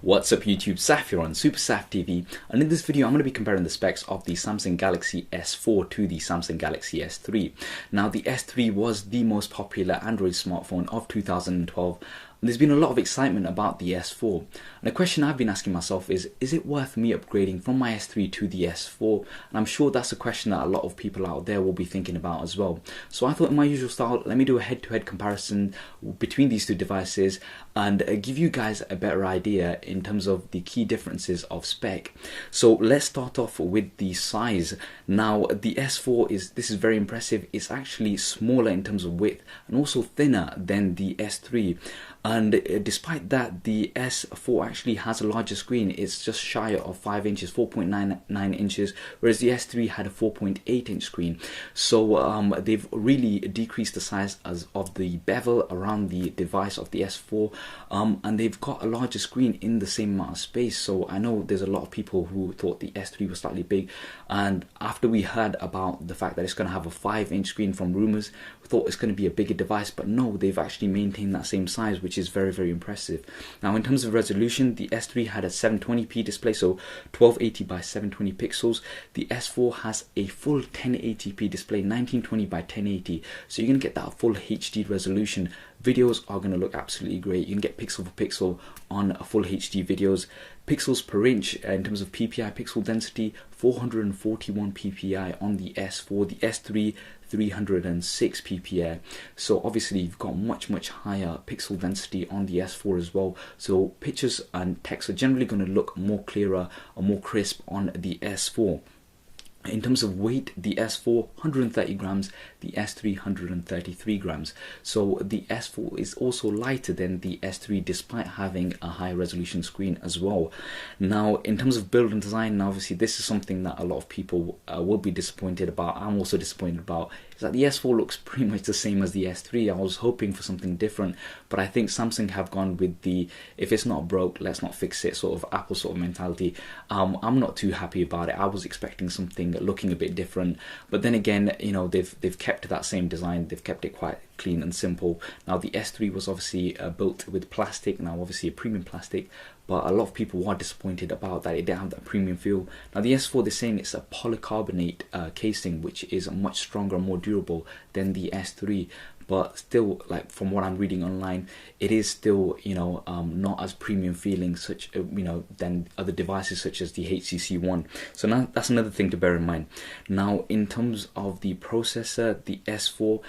What's up YouTube, Saf here on Super Saf TV, and in this video I'm going to be comparing the specs of the Samsung Galaxy S4 to the Samsung Galaxy S3. Now the S3 was the most popular Android smartphone of 2012. There's been a lot of excitement about the S4, and a question I've been asking myself is it worth me upgrading from my S3 to the S4? And I'm sure that's a question that a lot of people out there will be thinking about as well. So I thought, in my usual style, let me do a head-to-head comparison between these two devices and give you guys a better idea in terms of the key differences of spec. So let's start off with the size. Now the S4 is very impressive. It's actually smaller in terms of width and also thinner than the S3. And despite that, the S4 actually has a larger screen. It's just shy of 5 inches, 4.99 inches, whereas the S3 had a 4.8 inch screen. So they've really decreased the size of the bevel around the device of the S4, and they've got a larger screen in the same amount of space. So I know there's a lot of people who thought the S3 was slightly big, and after we heard about the fact that it's going to have a 5-inch screen from rumors, we thought it's going to be a bigger device, but no, they've actually maintained that same size, which is very impressive. Now in terms of resolution, the S3 had a 720p display, so 1280 by 720 pixels. The S4 has a full 1080p display, 1920 by 1080, so you're going to get that full HD resolution. Videos are going to look absolutely great. You can get pixel for pixel on full HD videos. Pixels per inch in terms of PPI, pixel density, 441 PPI on the S4. The S3, 306 PPI. So obviously you've got much higher pixel density on the S4 as well. So pictures and text are generally going to look more clearer or more crisp on the S4. In terms of weight, the S4 130 grams, the S3 133 grams. So the S4 is also lighter than the S3 despite having a high resolution screen as well. Now in terms of build and design, obviously this is something that a lot of people will be disappointed about. I'm also disappointed about, is that the S4 looks pretty much the same as the S3. I was hoping for something different, but I think Samsung have gone with the if it's not broke, let's not fix it sort of Apple sort of mentality. I'm not too happy about it. I was expecting something looking a bit different, but then again, you know, they've kept that same design. They've kept it quite clean and simple. Now the S3 was obviously built with plastic, now obviously a premium plastic, but a lot of people were disappointed about that. It didn't have that premium feel. Now the S4, they're saying it's a polycarbonate casing, which is much stronger and more durable than the S3, but still, like from what I'm reading online, it is still, you know, not as premium feeling such you know, than other devices such as the HTC One. So now that's another thing to bear in mind. Now in terms of the processor, the S4,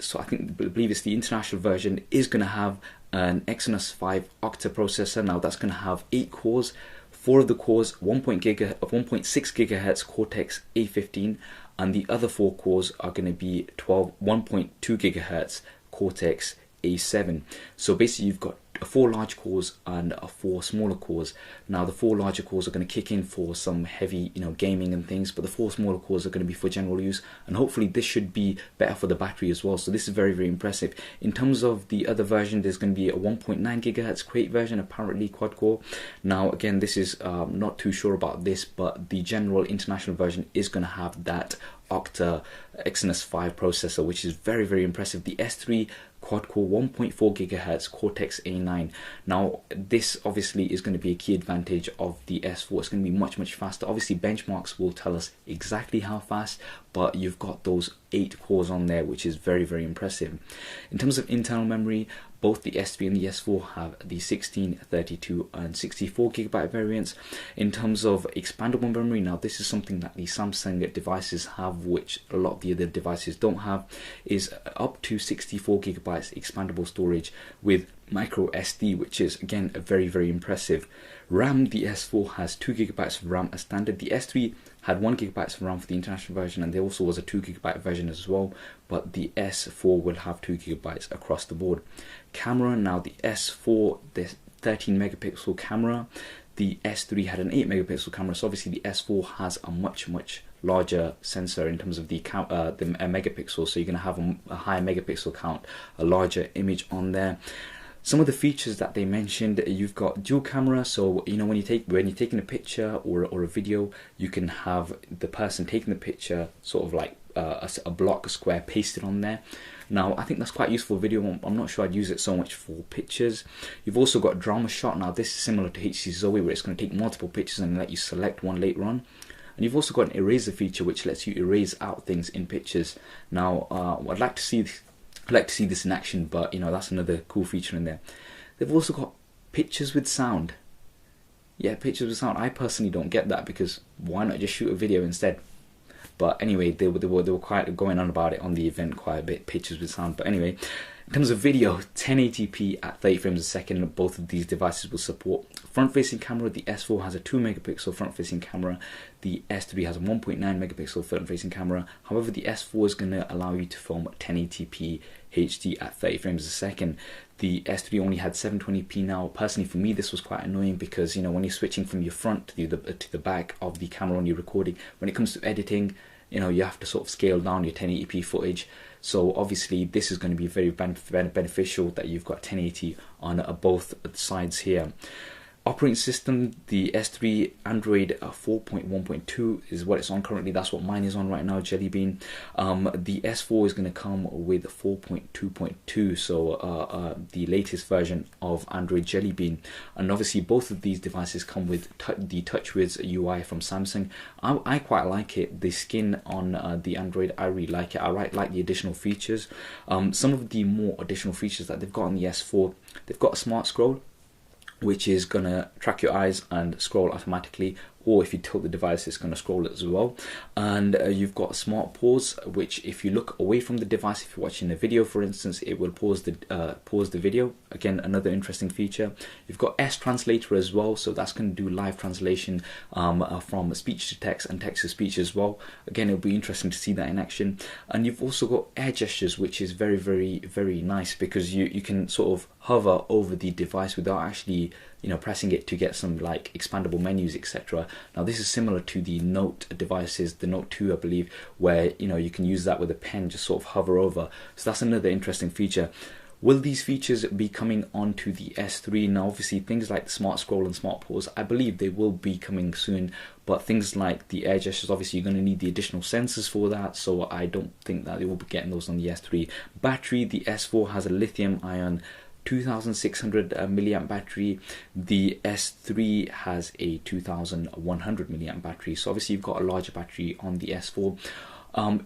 so I believe it's the international version, is going to have an Exynos 5 octa processor. Now that's going to have 8 cores. 4 of the cores 1.6 gigahertz Cortex A15, and the other 4 cores are going to be 1.2 gigahertz Cortex A7. So basically you've got 4 large cores and 4 smaller cores. Now the 4 larger cores are going to kick in for some heavy, you know, gaming and things, but the 4 smaller cores are going to be for general use, and hopefully this should be better for the battery as well. So this is very impressive. In terms of the other version, there's going to be a 1.9 gigahertz Quake version, apparently quad core. Now again, this is not too sure about this, but the general international version is going to have that octa Exynos 5 processor, which is very impressive. The S3 quad-core 1.4 gigahertz Cortex A9. Now this obviously is going to be a key advantage of the S4. It's going to be much faster. Obviously benchmarks will tell us exactly how fast, but you've got those 8 cores on there, which is very impressive. In terms of internal memory, both the S3 and the S4 have the 16, 32 and 64 gigabyte variants. In terms of expandable memory, now this is something that the Samsung devices have, which a lot of the other devices don't have, is up to 64 gigabytes expandable storage with micro SD, which is again very impressive. RAM, the S4 has 2 gigabytes of RAM as standard. The S3 had 1 gigabyte of RAM for the international version, and there also was a 2 gigabyte version as well, but the S4 will have 2 gigabytes across the board. Camera, now the S4, the 13 megapixel camera. The S3 had an 8 megapixel camera, so obviously the S4 has a much larger sensor in terms of the megapixels, so you're going to have a higher megapixel count, a larger image on there. Some of the features that they mentioned, you've got dual camera, so you know when you're taking a picture or a video, you can have the person taking the picture sort of like a block, a square pasted on there. Now I think that's quite a useful video. I'm not sure I'd use it so much for pictures. You've also got drama shot. Now this is similar to HTC Zoe, where it's going to take multiple pictures and let you select one later on. And you've also got an eraser feature which lets you erase out things in pictures. Now I'd like to see this in action, but you know, that's another cool feature in there. They've also got pictures with sound. Yeah, pictures with sound. I personally don't get that, because why not just shoot a video instead? But anyway, they were quite going on about it on the event quite a bit, pictures with sound. But anyway, in terms of video, 1080p at 30 frames a second, both of these devices will support. Front-facing camera, the S4 has a 2 megapixel front-facing camera. The S3 has a 1.9 megapixel front-facing camera. However, the S4 is going to allow you to film 1080p HD at 30 frames a second. The S3 only had 720p. Now, personally for me, this was quite annoying, because you know, when you're switching from your front to the back of the camera when you're recording, when it comes to editing, you know, you have to sort of scale down your 1080p footage. So obviously this is going to be very beneficial that you've got 1080 on both sides here. Operating system, the S3 Android 4.1.2 is what it's on currently. That's what mine is on right now, Jelly Bean. The S4 is going to come with 4.2.2, so the latest version of Android Jelly Bean. And obviously both of these devices come with the TouchWiz UI from Samsung. I quite like it. The skin on the Android, I really like it. I like the additional features. Some of the more additional features that they've got on the S4, they've got a smart scroll, which is going to track your eyes and scroll automatically, or if you tilt the device, it's going to scroll it as well. And you've got smart pause, which if you look away from the device, if you're watching a video for instance, it will pause the video. Again, another interesting feature. You've got S translator as well, so that's going to do live translation from speech to text and text to speech as well. Again, it'll be interesting to see that in action. And you've also got air gestures, which is very nice, because you can sort of hover over the device without actually, you know, pressing it to get some like expandable menus, etc. Now this is similar to the Note devices, the Note 2 I believe, where you know, you can use that with a pen, just sort of hover over. So that's another interesting feature. Will these features be coming onto the S3? Now obviously things like the smart scroll and smart pause, I believe they will be coming soon, but things like the air gestures, obviously you're going to need the additional sensors for that, so I don't think that they will be getting those on the S3. Battery, the S4 has a lithium ion 2600 milliamp battery. The S3 has a 2100 milliamp battery, so obviously you've got a larger battery on the S4.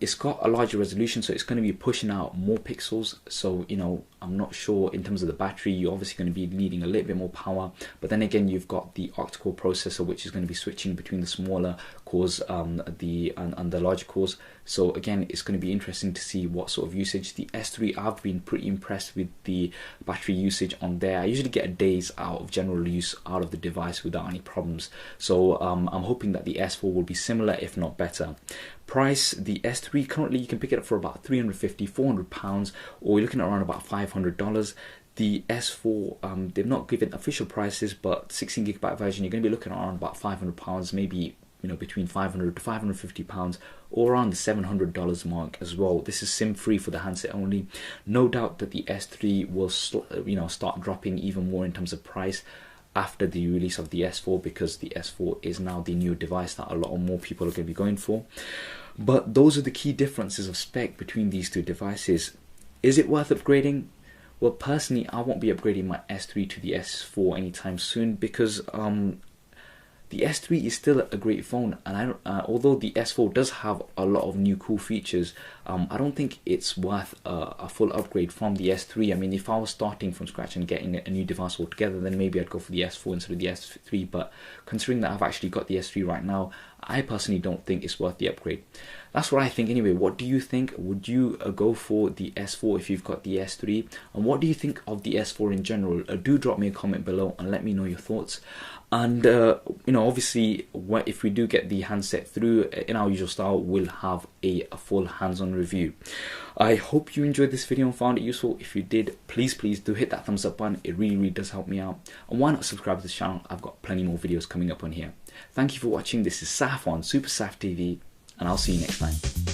It's got a larger resolution, so it's going to be pushing out more pixels. So you know, I'm not sure in terms of the battery, you're obviously going to be needing a little bit more power, but then again you've got the octa-core processor, which is going to be switching between the smaller cores and the larger cores. So again, it's going to be interesting to see what sort of usage. The S3, I've been pretty impressed with the battery usage on there. I usually get a day's out of general use out of the device without any problems, so I'm hoping that the S4 will be similar, if not better. Price, the S3 currently you can pick it up for about 350, 400 pounds, or you're looking at around about $500. The S4, they've not given official prices, but 16GB version, you're going to be looking at around about £500, maybe, you know, between 500 to 550 pounds, or around the $700 mark as well. This is SIM free for the handset only. No doubt that the S3 will start dropping even more in terms of price after the release of the S4, because the S4 is now the new device that a lot more people are going to be going for. But those are the key differences of spec between these two devices. Is it worth upgrading? Well, personally, I won't be upgrading my S3 to the S4 anytime soon, because the S3 is still a great phone, and although the S4 does have a lot of new cool features, I don't think it's worth a full upgrade from the S3. I mean, if I was starting from scratch and getting a new device altogether, then maybe I'd go for the S4 instead of the S3, but considering that I've actually got the S3 right now, I personally don't think it's worth the upgrade. That's what I think anyway. What do you think? Would you go for the S4 if you've got the S3? And what do you think of the S4 in general? Do drop me a comment below and let me know your thoughts. And you know, obviously, if we do get the handset through, in our usual style, we'll have a full hands-on review. I hope you enjoyed this video and found it useful. If you did, please do hit that thumbs up button. It really does help me out. And why not subscribe to this channel? I've got plenty more videos coming up on here. Thank you for watching. This is Saf on Super Saf TV, and I'll see you next time.